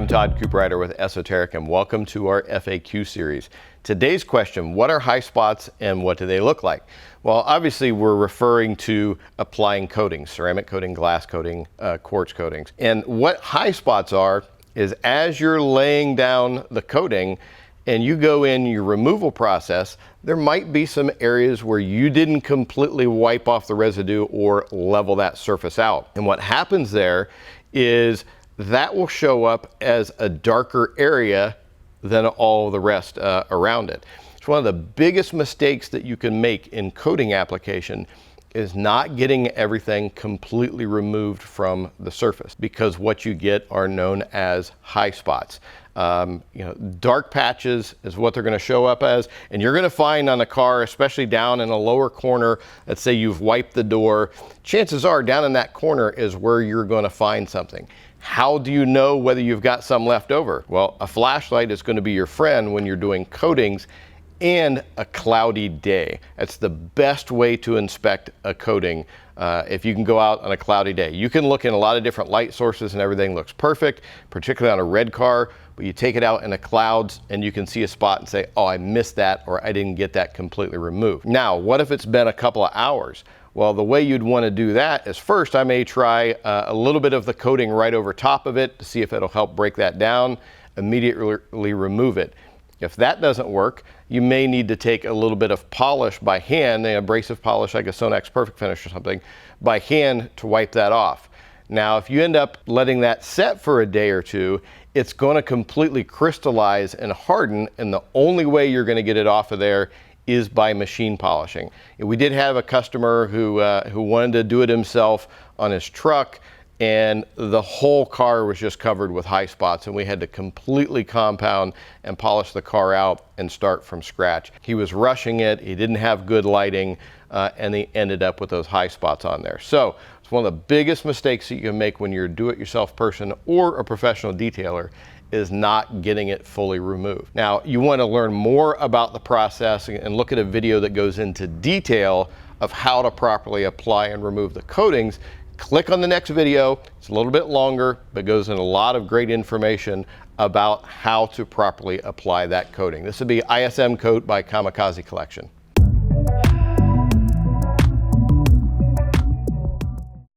I'm Todd Cooprider with Esoteric, and welcome to our FAQ series. Today's question: what are high spots and what do they look like? Well, obviously we're referring to applying coatings, ceramic coating, glass coating, quartz coatings. And what high spots are is as you're laying down the coating and you go in your removal process, there might be some areas where you didn't completely wipe off the residue or level that surface out. And what happens there is that will show up as a darker area than all the rest around it. It's one of the biggest mistakes that you can make in coating application is not getting everything completely removed from the surface, because what you get are known as high spots. Dark patches is what they're going to show up as, and you're going to find on a car, especially down in a lower corner, let's say you've wiped the door, chances are down in that corner is where you're going to find something. How do you know whether you've got some left over? Well, a flashlight is going to be your friend when you're doing coatings and a cloudy day. That's the best way to inspect a coating if you can go out on a cloudy day. You can look in a lot of different light sources and everything looks perfect, particularly on a red car, but you take it out in the clouds and you can see a spot and say, oh, I missed that, or I didn't get that completely removed. Now, what if it's been a couple of hours? Well, the way you'd want to do that is first I may try a little bit of the coating right over top of it to see if it'll help break that down, immediately remove it. If that doesn't work, you may need to take a little bit of polish by hand, an abrasive polish like a Sonax Perfect Finish or something, by hand to wipe that off. Now, if you end up letting that set for a day or two, it's going to completely crystallize and harden, and the only way you're going to get it off of there is by machine polishing. We did have a customer who wanted to do it himself on his truck, and the whole car was just covered with high spots, and we had to completely compound and polish the car out and start from scratch. He was rushing it, he didn't have good lighting, and he ended up with those high spots on there. So it's one of the biggest mistakes that you can make when you're a do-it-yourself person or a professional detailer is not getting it fully removed. Now, you want to learn more about the process and look at a video that goes into detail of how to properly apply and remove the coatings. Click on the next video. It's a little bit longer, but goes in a lot of great information about how to properly apply that coating. This would be ISM Coat by Kamikaze Collection.